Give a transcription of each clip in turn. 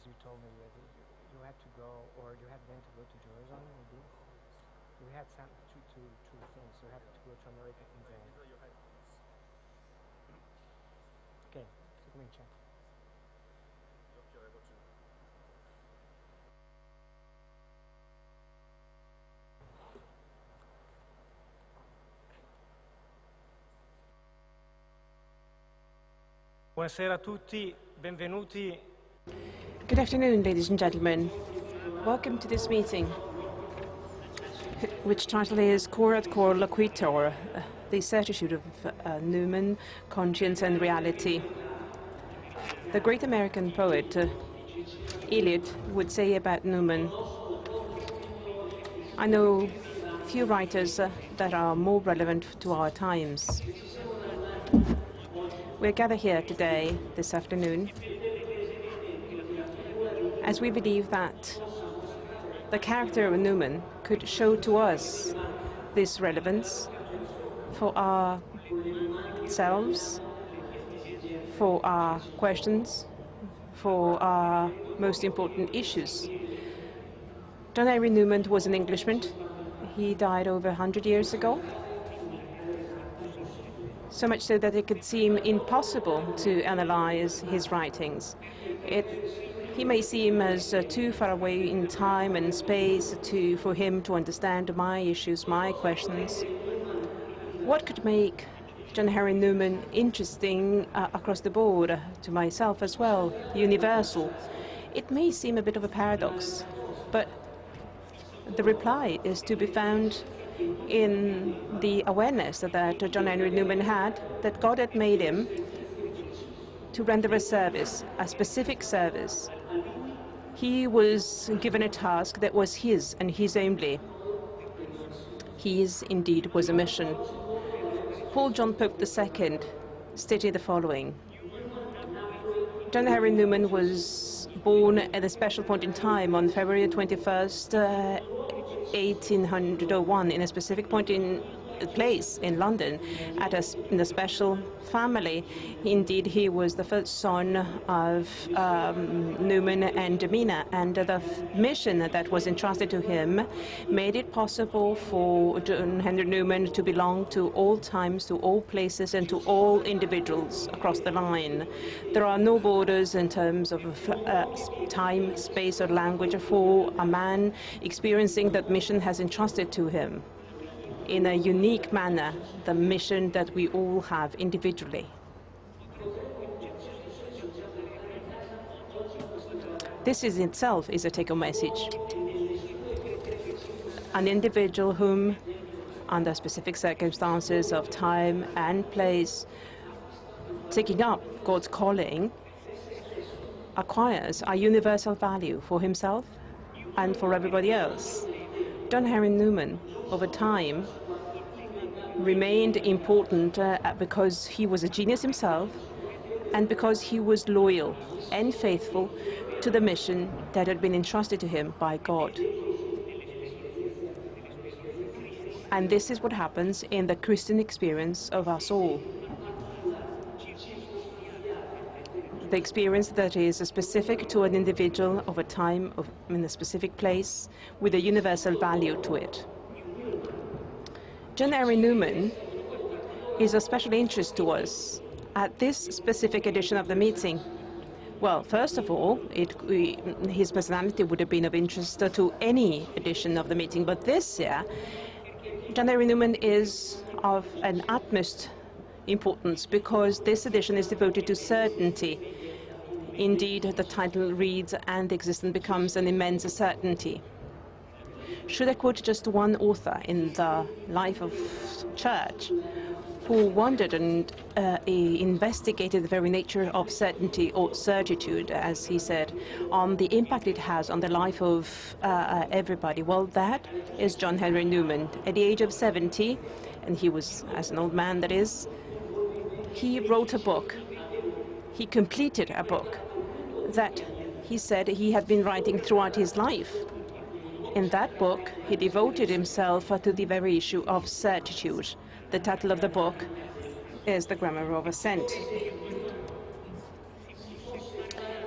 You told me you had to go, or you had then to go to Jerusalem, maybe? You had some two things. You had to go to America and then. Okay, let me check. Buonasera a tutti, benvenuti. Good afternoon, ladies and gentlemen. Welcome to this meeting, which title is Corat Cor Loquitur, the certitude of Newman, conscience and reality. The great American poet Eliot would say about Newman, I know few writers that are more relevant to our times. We're gathered here today, this afternoon, as we believe that the character of Newman could show to us this relevance for ourselves, for our questions, for our most important issues. John Henry Newman was an Englishman. He died over 100 years ago. So much so that it could seem impossible to analyze his writings. He may seem as too far away in time and space for him to understand my issues, my questions. What could make John Henry Newman interesting across the board, to myself as well, universal? It may seem a bit of a paradox, but the reply is to be found in the awareness that John Henry Newman had, that God had made him to render a service, a specific service. He was given a task that was his and his only. His, indeed, was a mission. Paul John Pope II stated the following. John Henry Newman was born at a special point in time on February 21st, 1801, in a specific point in place in London, in a special family. Indeed, he was the first son of Newman and Mina, and the mission that was entrusted to him made it possible for John Henry Newman to belong to all times, to all places, and to all individuals across the line. There are no borders in terms of time, space, or language for a man experiencing that mission has entrusted to him in a unique manner, the mission that we all have individually. This in itself is a take-home message. An individual whom, under specific circumstances of time and place, taking up God's calling, acquires a universal value for himself and for everybody else. John Henry Newman, over time, remained important because he was a genius himself and because he was loyal and faithful to the mission that had been entrusted to him by God. And this is what happens in the Christian experience of us all. The experience that is specific to an individual of a time, in a specific place, with a universal value to it. John Henry Newman is of special interest to us at this specific edition of the meeting. Well, first of all, his personality would have been of interest to any edition of the meeting, but this year, John Henry Newman is of an utmost importance because this edition is devoted to certainty. Indeed, the title reads, "And the existence becomes an immense certainty." Should I quote just one author in the life of church who wondered and investigated the very nature of certainty or certitude, as he said, on the impact it has on the life of everybody? Well, that is John Henry Newman. At the age of 70, and he was, as an old man that is, he wrote a book. He completed a book that he said he had been writing throughout his life. In that book, he devoted himself to the very issue of certitude. The title of the book is The Grammar of Assent.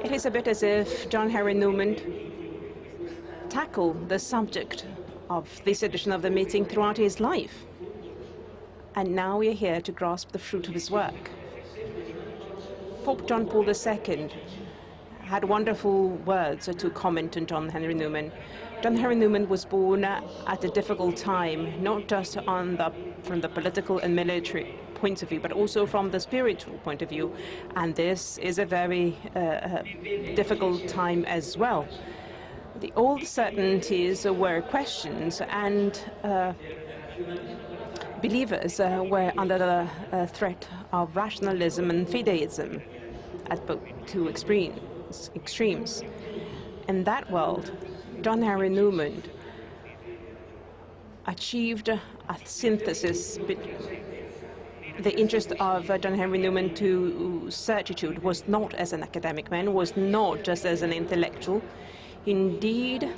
It is a bit as if John Henry Newman tackled the subject of this edition of the meeting throughout his life. And now we are here to grasp the fruit of his work. Pope John Paul II had wonderful words to comment on John Henry Newman. John Henry Newman was born at a difficult time, not just from the political and military point of view, but also from the spiritual point of view. And this is a very difficult time as well. The old certainties were questions, and believers were under the threat of rationalism and fideism at both two extremes. In that world, John Henry Newman achieved a synthesis. The interest of John Henry Newman to certitude was not as an academic man, was not just as an intellectual. Indeed,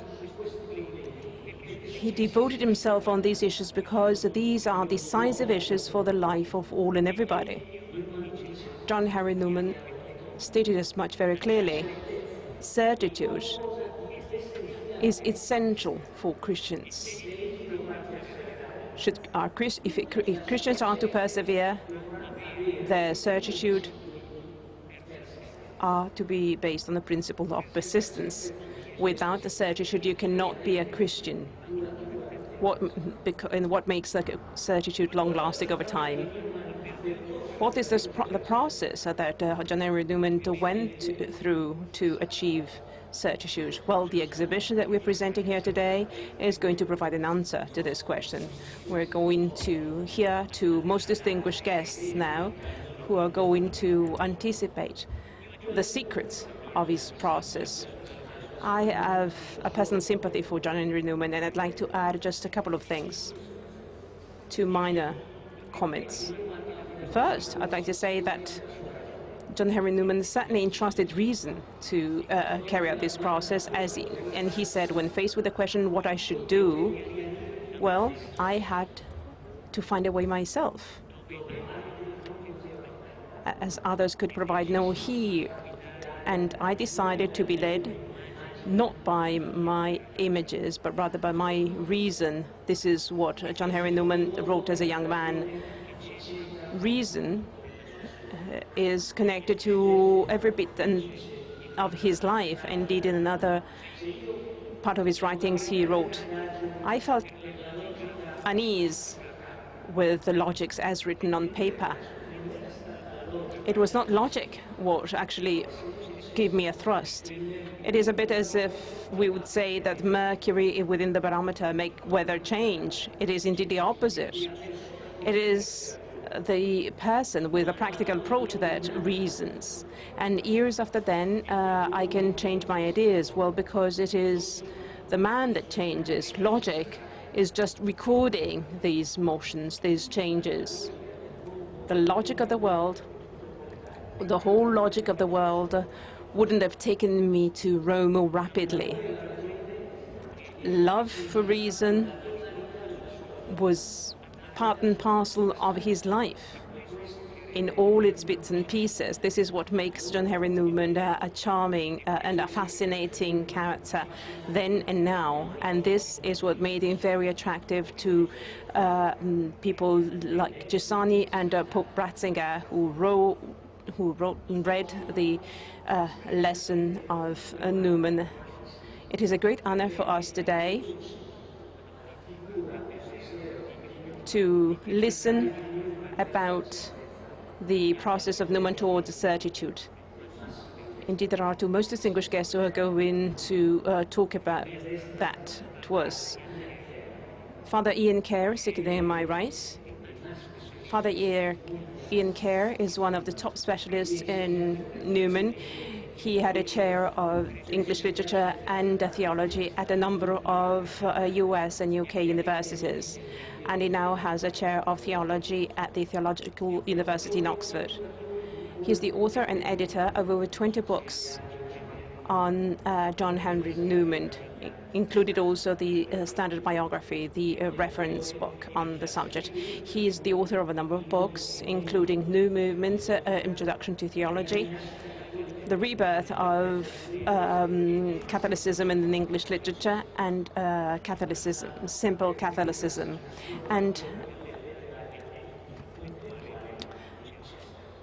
he devoted himself on these issues because these are decisive issues for the life of all and everybody. John Henry Newman stated as much very clearly. Certitude is essential for Christians. If Christians are to persevere, their certitude are to be based on the principle of persistence. Without the certitude, you cannot be a Christian. What makes the certitude long-lasting over time? What is the process that John Henry Newman went through to achieve certitude? Well, the exhibition that we're presenting here today is going to provide an answer to this question. We're going to hear two most distinguished guests now who are going to anticipate the secrets of his process. I have a personal sympathy for John Henry Newman, and I'd like to add just a couple of things, two minor comments. First, I'd like to say that John Henry Newman certainly entrusted reason to carry out this process, and he said, when faced with the question what I should do, well, I had to find a way myself, as others could provide no heed. And I decided to be led not by my images, but rather by my reason. This is what John Henry Newman wrote as a young man. Reason is connected to every bit of his life. Indeed, in another part of his writings, he wrote, I felt unease with the logics as written on paper. It was not logic what actually gave me a thrust. It is a bit as if we would say that mercury within the barometer make weather change. It is indeed the opposite. It is the person with a practical approach that reasons. And years after then, I can change my ideas. Well, because it is the man that changes. Logic is just recording these motions, these changes. The logic of the world, the whole logic of the world wouldn't have taken me to Rome more rapidly. Love for reason was part and parcel of his life in all its bits and pieces. This is what makes John Henry Newman a charming and a fascinating character then and now. And this is what made him very attractive to people like Giussani and Pope Ratzinger, who wrote and read the lesson of Newman. It is a great honor for us today to listen about the process of Newman towards certitude. Indeed, there are two most distinguished guests who are going to talk about that to us. Father Ian Kerr, sitting on my right. Father Ian Kerr is one of the top specialists in Newman. He had a chair of English literature and theology at a number of US and UK universities. And he now has a chair of theology at the Theological University in Oxford. He's the author and editor of over 20 books on John Henry Newman, included also the standard biography, the reference book on the subject. He is the author of a number of books, including New Movements, Introduction to Theology, The Rebirth of Catholicism in English Literature, and Catholicism, Simple Catholicism, and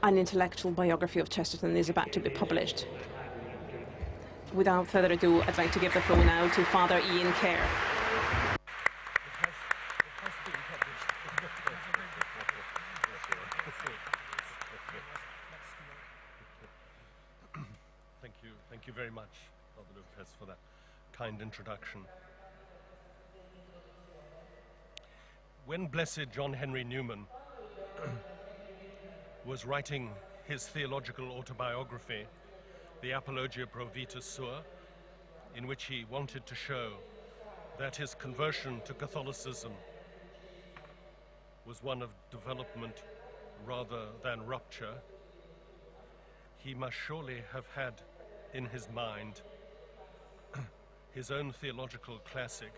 an intellectual biography of Chesterton is about to be published. Without further ado, I'd like to give the floor now to Father Ian Kerr. Thank you very much, Father López, for that kind introduction. When Blessed John Henry Newman was writing his theological autobiography, the Apologia Pro Vitus Sua, in which he wanted to show that his conversion to Catholicism was one of development rather than rupture, he must surely have had in his mind his own theological classic,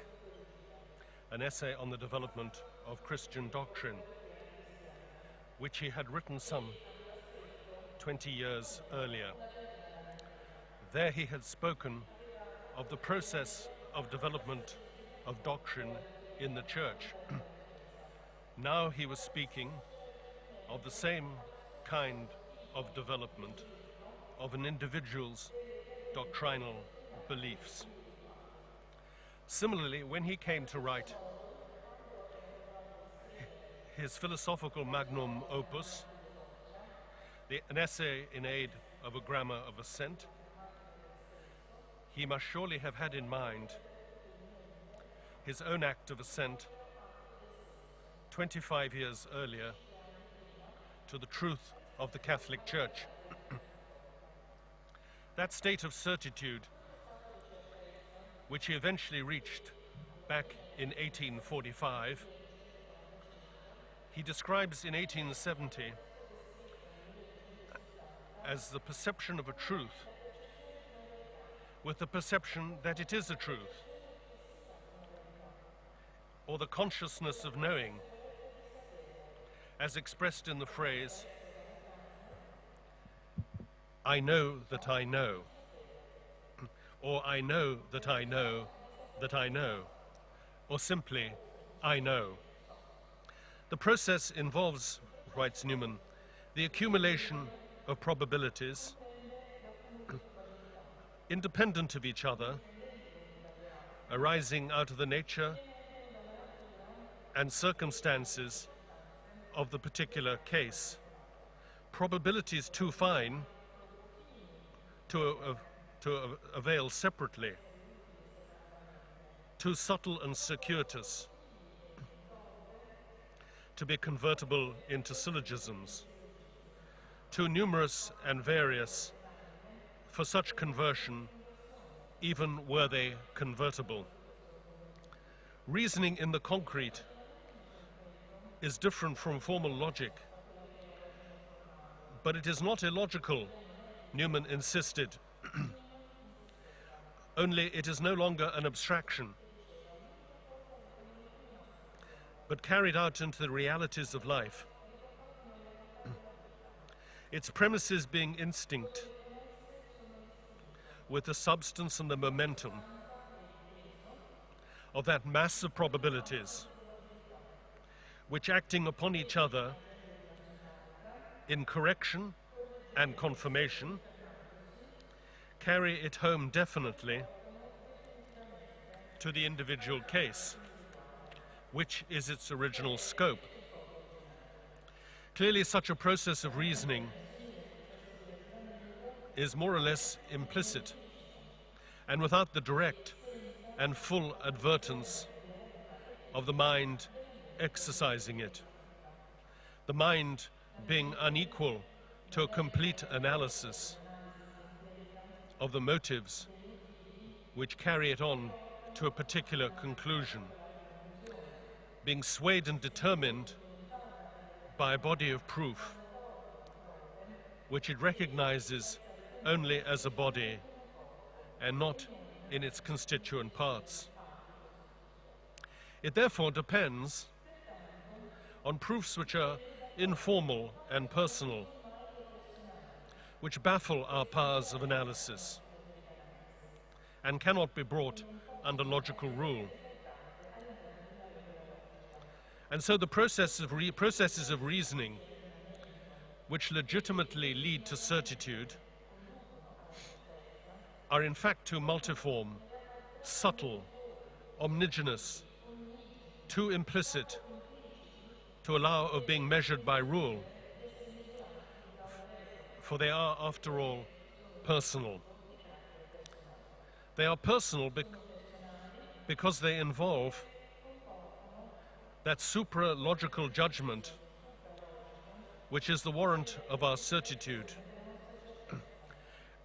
an essay on the development of Christian doctrine, which he had written some 20 years earlier. There he had spoken of the process of development of doctrine in the Church. Now he was speaking of the same kind of development of an individual's doctrinal beliefs. Similarly, when he came to write his philosophical magnum opus, an essay in aid of a grammar of assent, he must surely have had in mind his own act of assent 25 years earlier to the truth of the Catholic Church. That state of certitude, which he eventually reached back in 1845, he describes in 1870 as the perception of a truth with the perception that it is a truth, or the consciousness of knowing, as expressed in the phrase, "I know that I know," or "I know that I know that I know," or simply, "I know." The process involves, writes Newman, the accumulation of probabilities independent of each other, arising out of the nature and circumstances of the particular case. Probabilities too fine to avail separately, too subtle and circuitous to be convertible into syllogisms, too numerous and various for such conversion, even were they convertible. Reasoning in the concrete is different from formal logic, but it is not illogical, Newman insisted. Only it is no longer an abstraction, but carried out into the realities of life. Its premises being instinct, with the substance and the momentum of that mass of probabilities, which acting upon each other in correction and confirmation, carry it home definitely to the individual case. which is its original scope. Clearly, such a process of reasoning is more or less implicit, and without the direct and full advertence of the mind exercising it, the mind being unequal to a complete analysis of the motives which carry it on to a particular conclusion, being swayed and determined by a body of proof which it recognizes only as a body and not in its constituent parts. It therefore depends on proofs which are informal and personal, which baffle our powers of analysis and cannot be brought under logical rule. And so the processes of reasoning which legitimately lead to certitude are in fact too multiform, subtle, omnigenous, too implicit to allow of being measured by rule, for they are, after all, personal. They are personal because they involve that supra-logical judgment which is the warrant of our certitude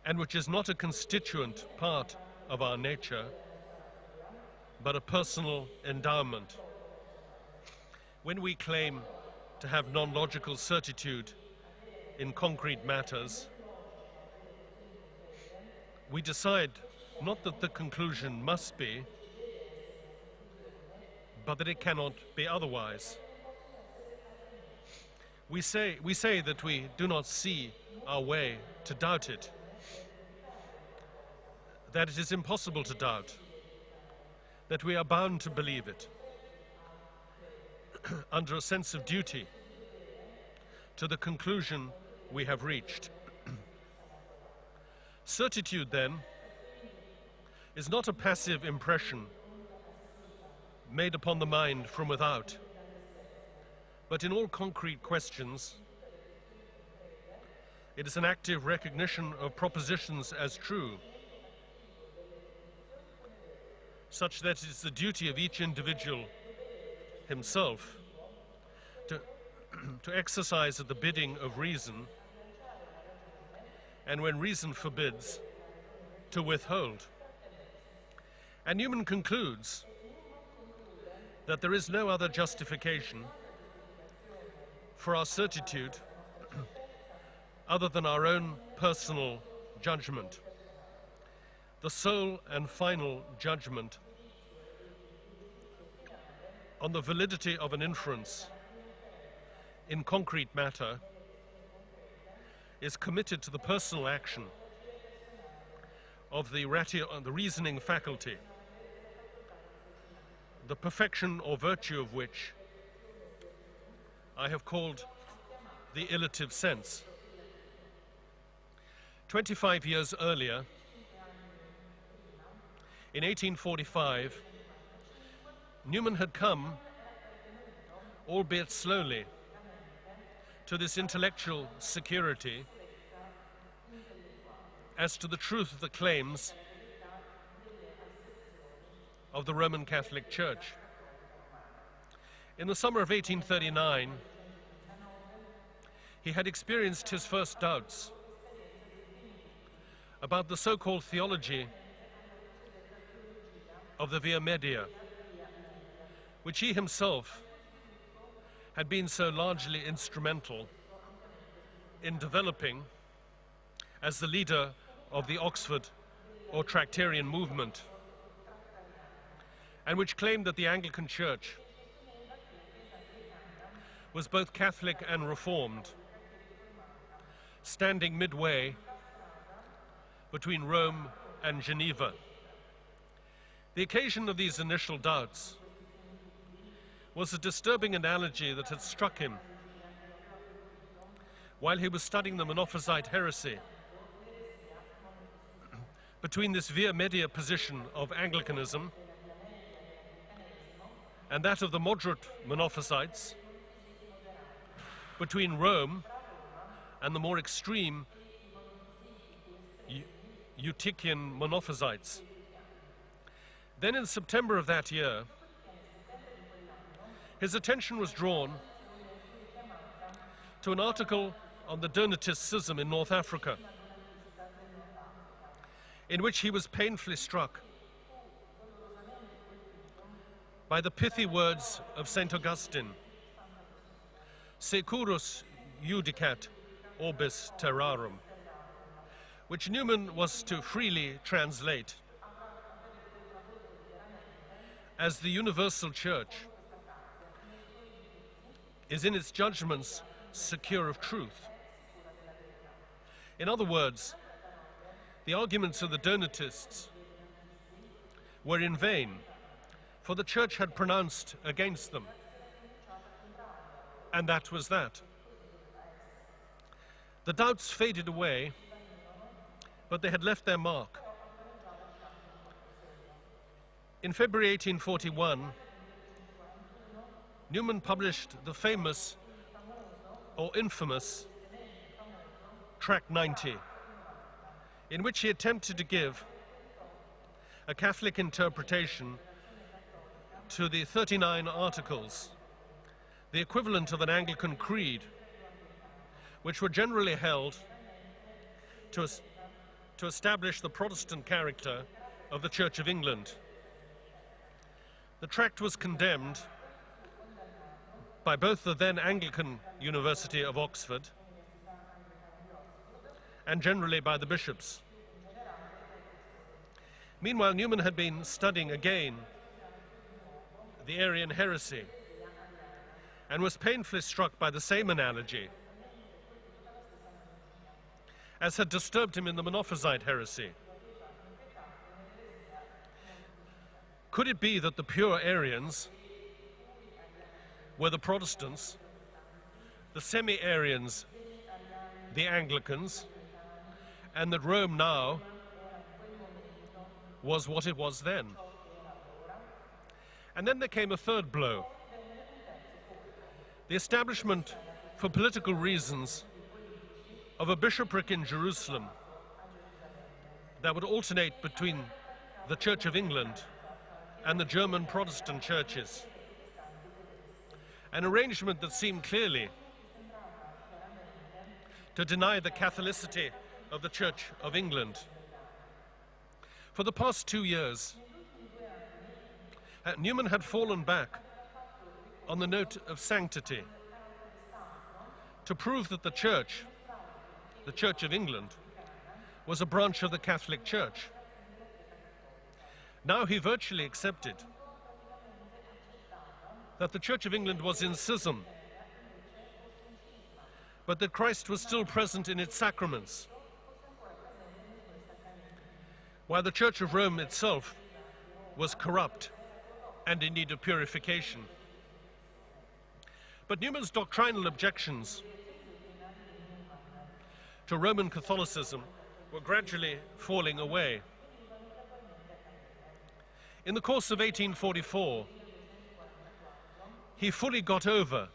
and which is not a constituent part of our nature, but a personal endowment. When we claim to have non-logical certitude in concrete matters, we decide not that the conclusion must be, but that it cannot be otherwise. We say that we do not see our way to doubt it, that it is impossible to doubt, that we are bound to believe it under a sense of duty to the conclusion we have reached. Certitude, then, is not a passive impression made upon the mind from without, but in all concrete questions, it is an active recognition of propositions as true, such that it is the duty of each individual himself to exercise at the bidding of reason, and when reason forbids, to withhold. And Newman concludes that there is no other justification for our certitude other than our own personal judgment, the sole and final judgment on the validity of an inference in concrete matter is committed to the personal action of the reasoning faculty, the perfection or virtue of which I have called the illative sense. 25 years earlier, in 1845, Newman had come, albeit slowly, to this intellectual security as to the truth of the claims of the Roman Catholic Church. In the summer of 1839, he had experienced his first doubts about the so-called theology of the Via Media, which he himself had been so largely instrumental in developing as the leader of the Oxford or Tractarian movement, and which claimed that the Anglican Church was both Catholic and Reformed, standing midway between Rome and Geneva. The occasion of these initial doubts was a disturbing analogy that had struck him while he was studying the Monophysite heresy between this Via Media position of Anglicanism and that of the moderate Monophysites, between Rome and the more extreme Eutychian Monophysites. Then in September of that year, his attention was drawn to an article on the Donatist schism in North Africa, in which he was painfully struck by the pithy words of St. Augustine, securus judicat orbis terrarum, which Newman was to freely translate as the universal church is in its judgments secure of truth. In other words, the arguments of the Donatists were in vain, for the church had pronounced against them, and that was that. The doubts faded away, but they had left their mark. In February 1841, Newman published the famous or infamous Tract 90, in which he attempted to give a Catholic interpretation to the 39 Articles, the equivalent of an Anglican creed, which were generally held to establish the Protestant character of the Church of England. The tract was condemned by both the then Anglican University of Oxford and generally by the bishops. Meanwhile, Newman had been studying again the Arian heresy and was painfully struck by the same analogy as had disturbed him in the Monophysite heresy. Could it be that the pure Arians were the Protestants, the semi-Arians the Anglicans, and that Rome now was what it was then? And then there came a third blow. The establishment, for political reasons, of a bishopric in Jerusalem that would alternate between the Church of England and the German Protestant churches. An arrangement that seemed clearly to deny the Catholicity of the Church of England. For the past 2 years, Newman had fallen back on the note of sanctity to prove that the Church of England, was a branch of the Catholic Church. Now he virtually accepted that the Church of England was in schism, but that Christ was still present in its sacraments, while the Church of Rome itself was corrupt and in need of purification. But Newman's doctrinal objections to Roman Catholicism were gradually falling away. In the course of 1844, he fully got over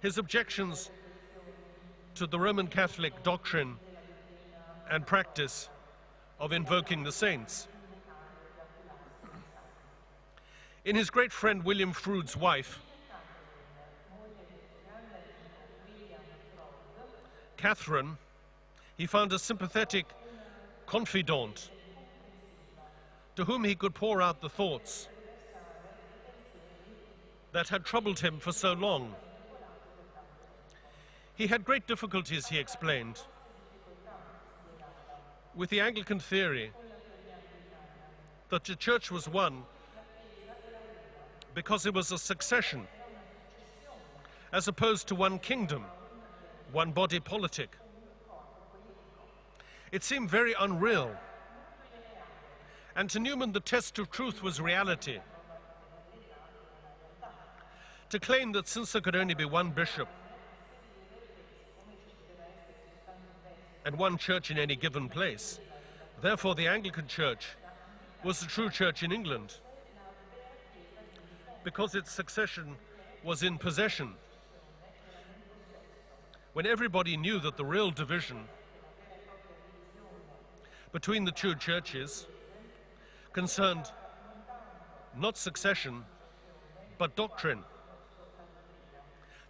his objections to the Roman Catholic doctrine and practice of invoking the saints. In his great friend William Froude's wife, Catherine, he found a sympathetic confidant to whom he could pour out the thoughts that had troubled him for so long. He had great difficulties, he explained, with the Anglican theory that the church was one because it was a succession, as opposed to one kingdom, one body politic. It seemed very unreal. And to Newman, the test of truth was reality. To claim that since there could only be one bishop and one church in any given place, therefore the Anglican Church was the true church in England. because its succession was in possession, when everybody knew that the real division between the two churches concerned not succession, but doctrine.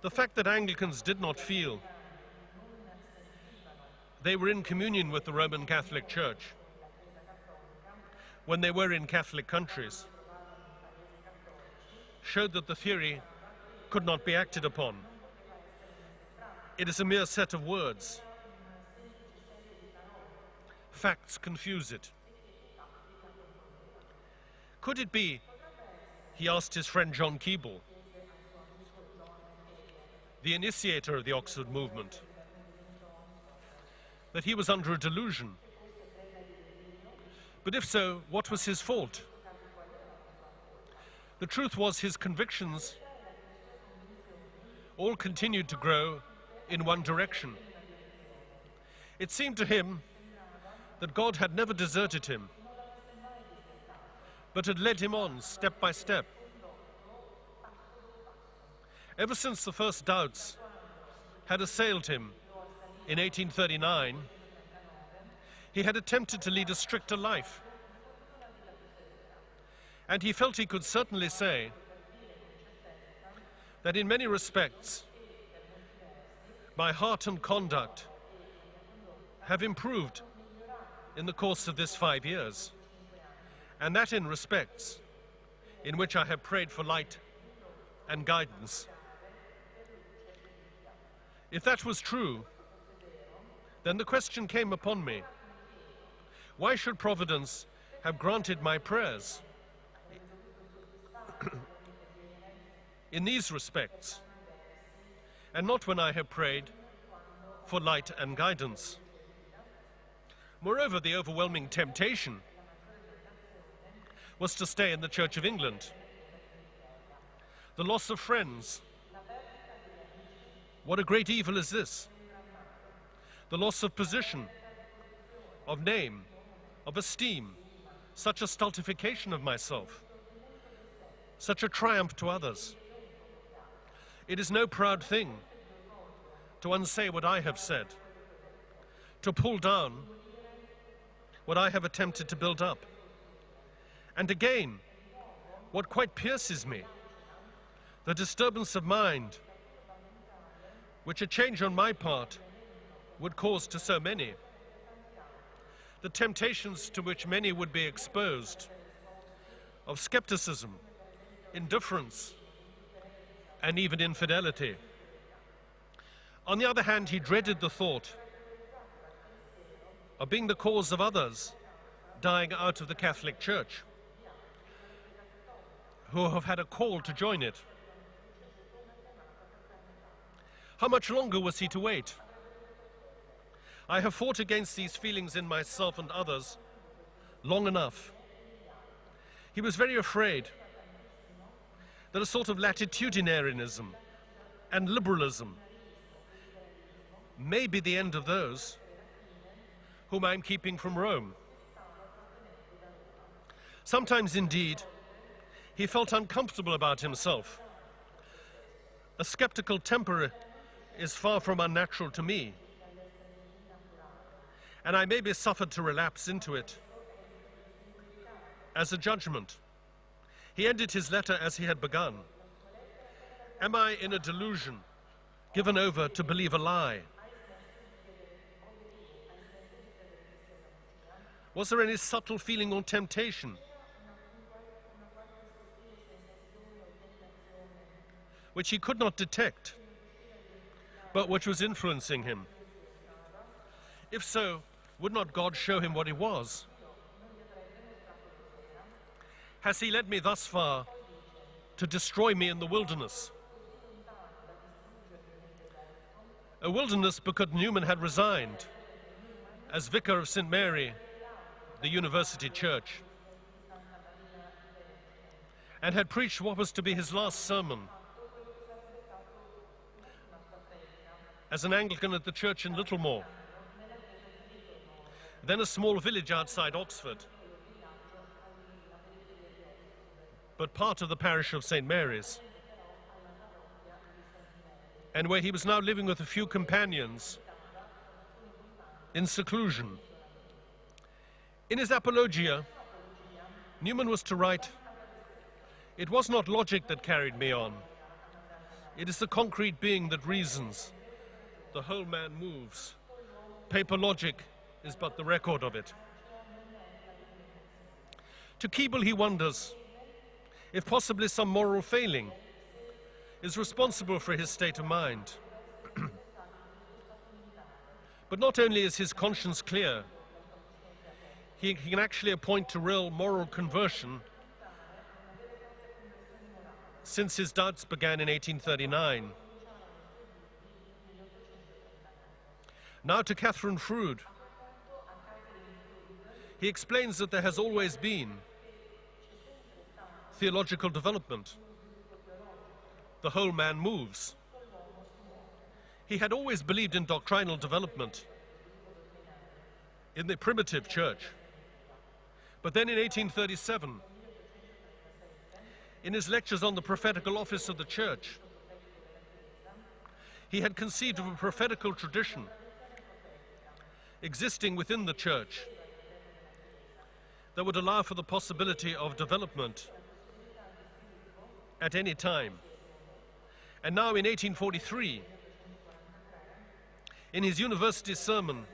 The fact that Anglicans did not feel they were in communion with the Roman Catholic Church when they were in Catholic countries showed that the theory could not be acted upon. It is a mere set of words. Facts confuse it. Could it be, he asked his friend John Keble, the initiator of the Oxford movement, that he was under a delusion? But if so, what was his fault? The truth was his convictions all continued to grow in one direction. It seemed to him that God had never deserted him, but had led him on step by step. Ever since the first doubts had assailed him in 1839, he had attempted to lead a stricter life. And he felt he could certainly say that in many respects, my heart and conduct have improved in the course of this 5 years, and that in respects in which I have prayed for light and guidance. If that was true, then the question came upon me, why should Providence have granted my prayers in these respects, and not when I have prayed for light and guidance? Moreover, the overwhelming temptation was to stay in the Church of England. The loss of friends. What a great evil is this? The loss of position, of name, of esteem, such a stultification of myself, such a triumph to others. It is no proud thing to unsay what I have said, to pull down what I have attempted to build up. And again, what quite pierces me, the disturbance of mind which a change on my part would cause to so many, the temptations to which many would be exposed, of skepticism, indifference, and even infidelity. On the other hand, he dreaded the thought of being the cause of others dying out of the Catholic Church, who have had a call to join it. How much longer was he to wait? I have fought against these feelings in myself and others long enough. He was very afraid that a sort of latitudinarianism and liberalism may be the end of those whom I'm keeping from Rome. Sometimes, indeed, he felt uncomfortable about himself. A skeptical temper is far from unnatural to me, and I may be suffered to relapse into it as a judgment. He ended his letter as he had begun. Am I in a delusion, given over to believe a lie? Was there any subtle feeling or temptation which he could not detect, but which was influencing him? If so, would not God show him what it was? Has he led me thus far to destroy me in the wilderness? A wilderness because Newman had resigned as vicar of St. Mary, the university church, and had preached what was to be his last sermon as an Anglican at the church in Littlemore, then a small village outside Oxford. but part of the parish of St. Mary's, and where he was now living with a few companions in seclusion. In his Apologia, Newman was to write, "It was not logic that carried me on. It is the concrete being that reasons. The whole man moves. Paper logic is but the record of it." To Keble he wonders if possibly some moral failing is responsible for his state of mind. But not only is his conscience clear, he can actually point to real moral conversion since his doubts began in 1839. Now to Catherine Froude, he explains that there has always been theological development. The whole man moves. He had always believed in doctrinal development in the primitive church. But then in 1837, in his lectures on the prophetical office of the church, he had conceived of a prophetical tradition existing within the church that would allow for the possibility of development at any time. And now in 1843, in his university sermon,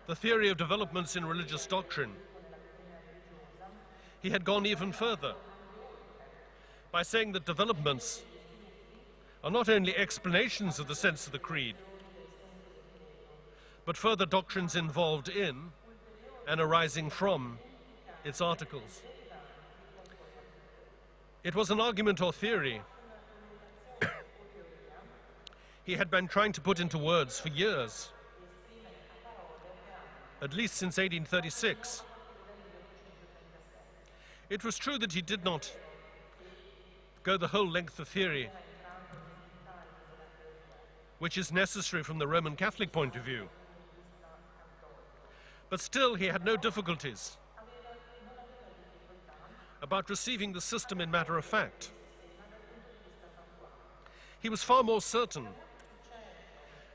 The Theory of Developments in Religious Doctrine, he had gone even further by saying that developments are not only explanations of the sense of the creed, but further doctrines involved in and arising from its articles. It was an argument or theory he had been trying to put into words for years, at least since 1836. It was true that he did not go the whole length of theory, which is necessary from the Roman Catholic point of view. But still, he had no difficulties about receiving the system in matter of fact. He was far more certain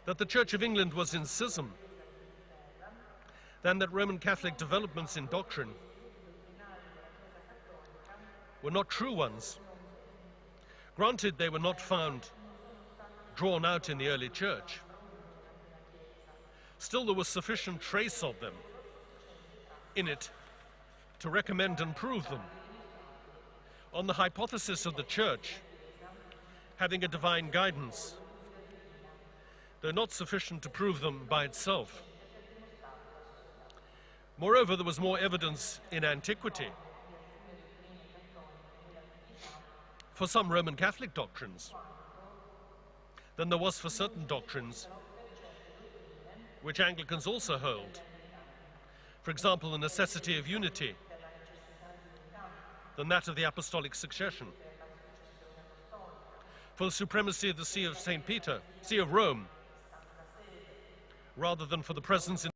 that the Church of England was in schism than that Roman Catholic developments in doctrine were not true ones. Granted, they were not found drawn out in the early church. Still, there was sufficient trace of them in it to recommend and prove them on the hypothesis of the church having a divine guidance, though not sufficient to prove them by itself. Moreover, there was more evidence in antiquity for some Roman Catholic doctrines than there was for certain doctrines which Anglicans also hold. For example, the necessity of unity than that of the apostolic succession. For the supremacy of the See of St. Peter, See of Rome, rather than for the presence in